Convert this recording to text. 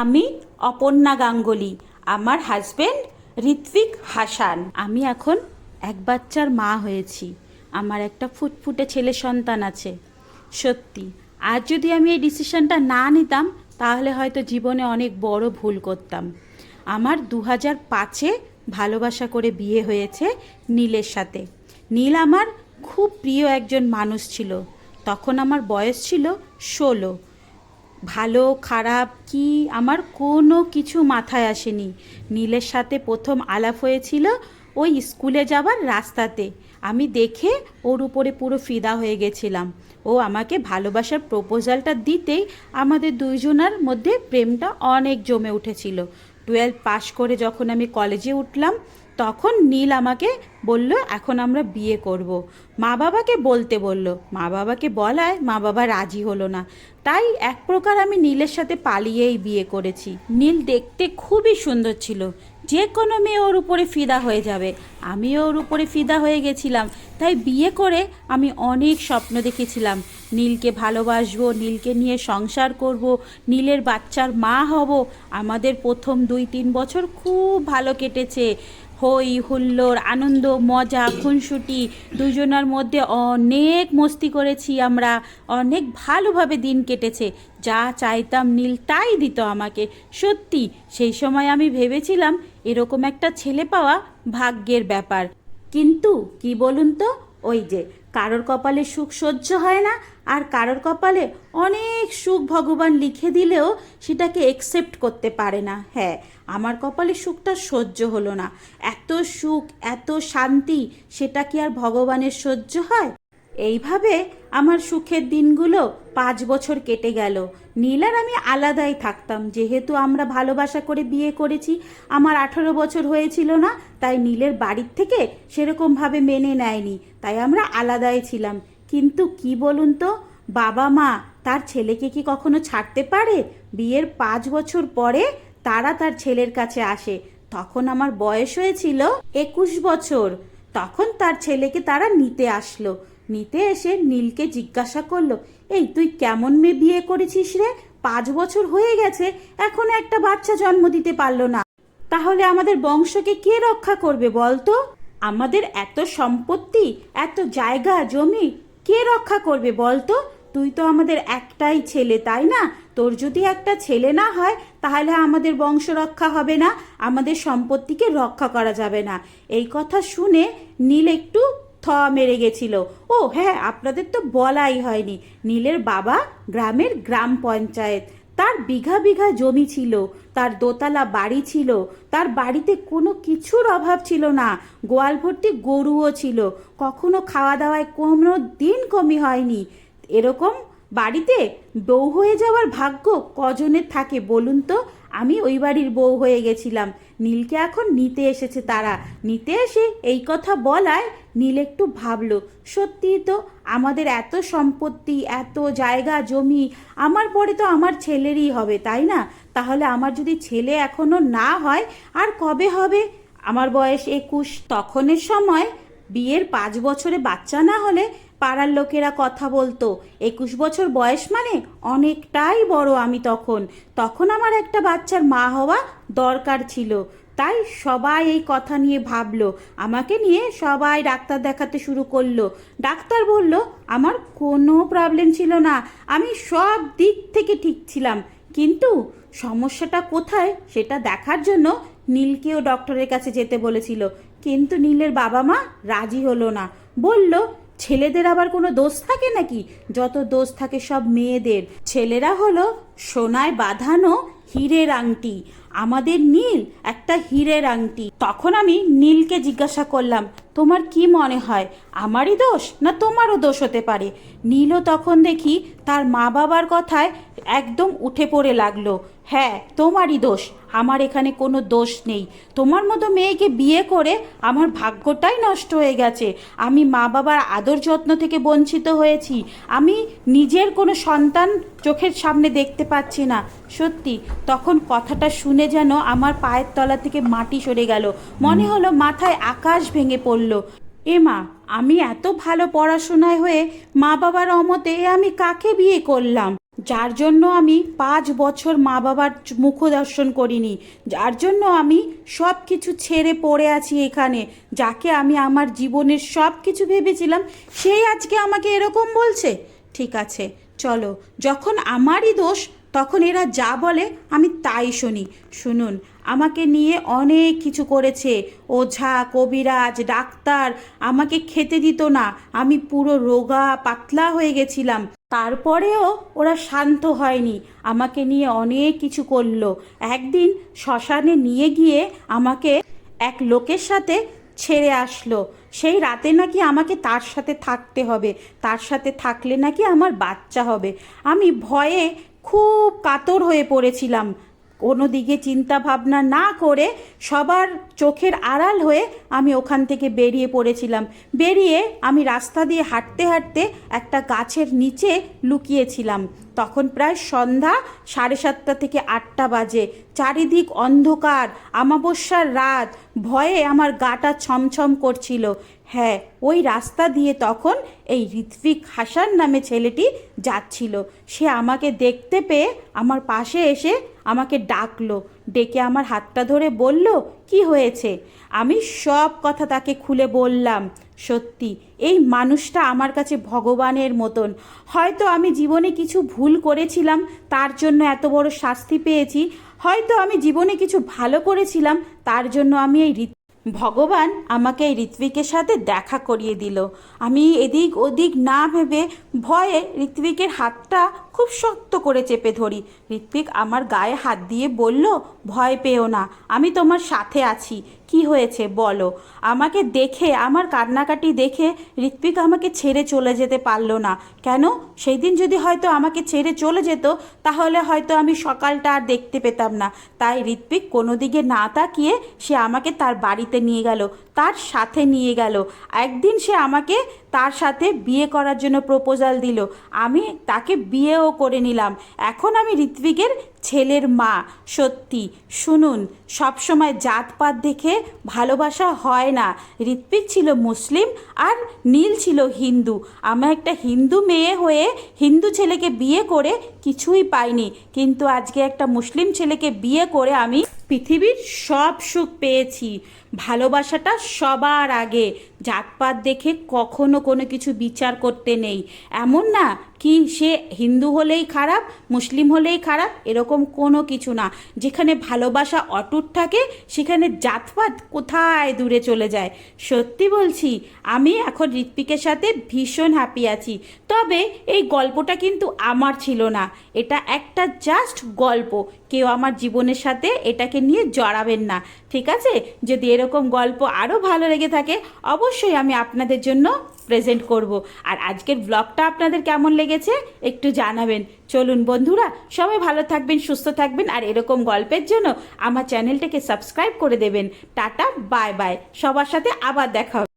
আমি অপর্ণা গাঙ্গুলি, আমার হাজবেন্ড ঋত্বিক হাসান। আমি এখন এক বাচ্চার মা হয়েছি। আমার একটা ফুটফুটে ছেলে সন্তান আছে। সত্যি, আজ যদি আমি এই ডিসিশনটা না নিতাম তাহলে হয়তো জীবনে অনেক বড় ভুল করতাম। আমার 2005-এ ভালোবাসা করে বিয়ে হয়েছে নীলের সাথে। নীল আমার খুব প্রিয় একজন মানুষ ছিল। তখন আমার বয়স ছিল 16। ভালো খারাপ কি আমার কোনো কিছু মাথায় আসেনি। নীলের সাথে প্রথম আলাপ হয়েছিল ওই স্কুলে যাবার রাস্তাতে। আমি দেখে ওর উপরে পুরো ফিদা হয়ে গেছিলাম। ও আমাকে ভালোবাসার প্রপোজালটা দিতেই আমাদের দুইজনের মধ্যে প্রেমটা অনেক জমে উঠেছিল। 12 পাশ করে যখন আমি কলেজে উঠলাম তখন নীল আমাকে বলল এখন আমরা বিয়ে করব। মা বাবাকে বলতে বলল, মা বাবাকে বলায় মা বাবা রাজি হলো না। তাই এক প্রকার আমি নীলের সাথে পালিয়েই বিয়ে করেছি। নীল দেখতে খুবই সুন্দর ছিল, যে কোনো মেয়ে ওর উপরে ফিদা হয়ে যাবে। আমিও ওর উপরে ফিদা হয়ে গেছিলাম। তাই বিয়ে করে আমি অনেক স্বপ্ন দেখেছিলাম, নীলকে ভালোবাসবো, নীলকে নিয়ে সংসার করব, নীলের বাচ্চার মা হব। আমাদের প্রথম 2-3 বছর খুব ভালো কেটেছে। হই হুল্লোড়, আনন্দ, মজা, খুনসুটি, দুজনের মধ্যে অনেক মস্তি করেছি আমরা। অনেক ভালোভাবে দিন কেটেছে। যা চাইতাম নীল তাই দিত আমাকে। সত্যি সেই সময় আমি ভেবেছিলাম এরকম একটা ছেলে পাওয়া ভাগ্যের ব্যাপার। কিন্তু কি বলুন তো, ওই যে কারোর কপালে সুখ সহ্য হয় না, আর কারোর কপালে অনেক সুখ ভগবান লিখে দিলেও সেটাকে একসেপ্ট করতে পারে না। হ্যাঁ, আমার কপালে সুখটা সহ্য হলো না। এত সুখ, এত শান্তি, সেটা কি আর ভগবানের সহ্য হয়? এইভাবে আমার সুখের দিনগুলো 5 বছর কেটে গেল। নীল আর আমি আলাদাই থাকতাম। যেহেতু আমরা ভালোবাসা করে বিয়ে করেছি, আমার 18 বছর হয়েছিল না, তাই নীলের বাড়ির থেকে সেরকমভাবে মেনে নেয়নি। তাই আমরা আলাদাই ছিলাম। কিন্তু কি বলুন তো, বাবা মা তার ছেলেকে কি কখনো ছাড়তে পারে? বিয়ের 5 বছর পরে তারা তার ছেলের কাছে আসে। তখন আমার বয়স হয়েছিল 21 বছর। তখন তার ছেলেকে তারা নিতে আসলো। নিতে এসে নীলকে জিজ্ঞাসা করলো, এই তুই কেমন মেয়ে বিয়ে করেছিস রে? 5 বছর হয়ে গেছে, এখনো একটা বাচ্চা জন্ম দিতে পারলো না। তাহলে আমাদের বংশকে কে রক্ষা করবে বলতো? আমাদের এত সম্পত্তি, এত জায়গা জমি কে রক্ষা করবে বলতো? তুই তো আমাদের একটাই ছেলে, তাই না? তোর যদি একটা ছেলে না হয় তাহলে আমাদের বংশ রক্ষা হবে না, আমাদের সম্পত্তিকে রক্ষা করা যাবে না। এই কথা শুনে নীল একটু মেরে গেছিল। ও হ্যাঁ, আপনাদের তো বলাই হয়নি, নীলের বাবা গ্রামের গ্রাম পঞ্চায়েত। তার বিঘা বিঘা জমি ছিল, তার দোতলা বাড়ি ছিল, তার বাড়িতে কোনো কিছুর অভাব ছিল না। গোয়াল ভর্তি গরুও ছিল। কখনো খাওয়া দাওয়ায় কোনো দিন কমই হয়নি। এরকম বাড়িতে বউ হয়ে যাওয়ার ভাগ্য কজনের থাকে বলুন তো? আমি ওই বাড়ির বউ হয়ে গেছিলাম। নীলকে এখন নিতে এসেছে তারা। নিতে এসে এই কথা বলায় নীল একটু ভাবলো, সত্যিই তো আমাদের এত সম্পত্তি, এত জায়গা জমি, আমার পরে তো আমার ছেলেরই হবে, তাই না? তাহলে আমার যদি ছেলে এখনো না হয় আর কবে হবে? আমার বয়স 21। তখনের সময় বিয়ের 5 বছরে বাচ্চা না হলে পাড়ার লোকেরা কথা বলতো 21 বছর বয়স মানে অনেকটাই বড়। আমি তখন তখন আমার একটা বাচ্চার মা হওয়া দরকার ছিল। তাই সবাই এই কথা নিয়ে ভাবলো। আমাকে নিয়ে সবাই ডাক্তার দেখাতে শুরু করলো। ডাক্তার বলল আমার কোনো প্রবলেম ছিল না, আমি সব দিক থেকে ঠিক ছিলাম। কিন্তু সমস্যাটা কোথায় সেটা দেখার জন্য নীলকেও ডক্টরের কাছে যেতে বলেছিল। কিন্তু নীলের বাবা মা রাজি হলো না। বলল ছেলেদের আবার কোনো দোষ থাকে নাকি? যত দোষ থাকে সব মেয়েদের। ছেলেরা হলো সোনায় বাঁধানো হীরের আংটি। আমাদের নীল একটা হীরের আংটি। তখন আমি নীলকে জিজ্ঞাসা করলাম, তোমার কি মনে হয় আমারই দোষ না তোমারও দোষ হতে পারে? নীলও তখন দেখি তার মা বাবার কথায় একদম উঠে পড়ে লাগলো, হ্যাঁ তোমারই দোষ, আমার এখানে কোনো দোষ নেই। তোমার মতো মেয়েকে বিয়ে করে আমার ভাগ্যটাই নষ্ট হয়ে গেছে। আমি মা বাবার আদর যত্ন থেকে বঞ্চিত হয়েছি। আমি নিজের কোনো সন্তান চোখের সামনে দেখতে পাচ্ছি না। সত্যি তখন কথাটা শুনে যেন আমার পায়ের তলা থেকে মাটি সরে গেল। মনে হলো মাথায় আকাশ ভেঙে পড়ল। মা, আমি এত ভালো পড়াশোনায় হয়ে মা বাবার অমতে আমি কাকে বিয়ে করলাম? যার জন্য আমি 5 বছর মা বাবার মুখ দর্শন করিনি, যার জন্য আমি সব কিছু ছেড়ে পড়ে আছি এখানে, যাকে আমি আমার জীবনের সব কিছু ভেবেছিলাম, সেই আজকে আমাকে এরকম বলছে। ঠিক আছে, চলো, যখন আমারই দোষ তখন এরা যা বলে আমি তাই শুনি। শুনুন, আমাকে নিয়ে অনেক কিছু করেছে, ওঝা, কবিরাজ, ডাক্তার, আমাকে খেতে দিত না, আমি পুরো রোগা পাতলা হয়ে গেছিলাম। তারপরেও ওরা শান্ত হয়নি, আমাকে নিয়ে অনেক কিছু করলো। একদিন শ্মশানে নিয়ে গিয়ে আমাকে এক লোকের সাথে ছেড়ে আসলো। সেই রাতে নাকি আমাকে তার সাথে থাকতে হবে, তার সাথে থাকলে নাকি আমার বাচ্চা হবে। আমি ভয়ে খুব কাতর হয়ে পড়েছিলাম। কোনো দিকে চিন্তা ভাবনা না করে সবার চোখের আড়াল হয়ে আমি ওখান থেকে বেরিয়ে পড়েছিলাম। বেরিয়ে আমি রাস্তা দিয়ে হাঁটতে হাঁটতে একটা গাছের নিচে লুকিয়েছিলাম। তখন প্রায় সন্ধ্যা 7:30 থেকে 8টা বাজে, চারিদিক অন্ধকার, অমাবস্যার রাত, ভয়ে আমার গাটা ছমছম করছিল। হ্যাঁ, ওই রাস্তা দিয়ে তখন এই ঋত্বিক হাসান নামে ছেলেটি যাচ্ছিল। সে আমাকে দেখতে পেয়ে আমার পাশে এসে আমাকে ডাকলো, ডেকে আমার হাতটা ধরে বলল, কি হয়েছে? আমি সব কথা তাকে খুলে বললাম। সত্যি এই মানুষটা আমার কাছে ভগবানের মতন। হয়তো আমি জীবনে কিছু ভুল করেছিলাম, তার জন্য এত বড় শাস্তি পেয়েছি। হয়তো আমি জীবনে কিছু ভালো করেছিলাম, তার জন্য আমি ভগবান আমাকে এই ঋত্বিকের সাথে দেখা করিয়ে দিল। আমি এদিক ওদিক না ভেবে ভয়ে ঋত্বিকের হাতটা খুব শক্ত করে চেপে ধরি। ঋত্বিক আমার গায়ে হাত দিয়ে বলল, ভয় পেও না, আমি তোমার সাথে আছি। কি হয়েছে বলো? আমাকে দেখে, আমার কান্নাকাটি দেখে ঋত্বিক আমাকে ছেড়ে চলে যেতে পারলো না। কেন? সেই দিন যদি হয়তো আমাকে ছেড়ে চলে যেত, তাহলে হয়তো আমি সকালটা আর দেখতে পেতাম না। তাই ঋত্বিক কোনো দিকে না তাকিয়ে সে আমাকে তার বাড়িতে নিয়ে গেল, তার সাথে নিয়ে গেল। একদিন সে আমাকে তার সাথে বিয়ে করার জন্য প্রপোজাল দিল। আমি তাকে বিয়েও করে নিলাম। এখন আমি ঋত্বিকের ছেলের মা। সত্যি, শুনুন, সবসময় জাতপাত দেখে ভালোবাসা হয় না। ঋত্বিক ছিল মুসলিম আর নীল ছিল হিন্দু। আমি একটা হিন্দু মেয়ে হয়ে হিন্দু ছেলেকে বিয়ে করে কিছুই পাইনি, কিন্তু আজকে একটা মুসলিম ছেলেকে বিয়ে করে আমি পৃথিবীর সব সুখ পেয়েছি। ভালোবাসাটা সবার আগে। জাতপাত দেখে কখনো কোনো কিছু বিচার করতে নেই। এমন না কি সে হিন্দু হলেই খারাপ, মুসলিম হলেই খারাপ, এরকম কোনো কিছু না। যেখানে ভালোবাসা অটুট থাকে সেখানে জাতপাত কোথায় দূরে চলে যায়। সত্যি বলছি, আমি এখন ঋত্বিকের সাথে ভীষণ হ্যাপি আছি। তবে এই গল্পটা কিন্তু আমার ছিল না, এটা একটা জাস্ট গল্প। কেউ আমার জীবনের সাথে এটাকে নিয়ে জড়াবেন না, ঠিক আছে? যদি এরকম গল্প আরও ভালো লেগে থাকে অবশ্যই আমি আপনাদের জন্য প্রেজেন্ট করব। আর আজকের ব্লগটা আপনাদের কেমন লেগেছে একটু জানাবেন। চলুন বন্ধুরা, সবাই ভালো থাকবেন, সুস্থ থাকবেন, আর এরকম গল্পের জন্য আমার চ্যানেলটাকে সাবস্ক্রাইব করে দেবেন। টাটা, বাই বাই, সবার সাথে আবার দেখা হবে।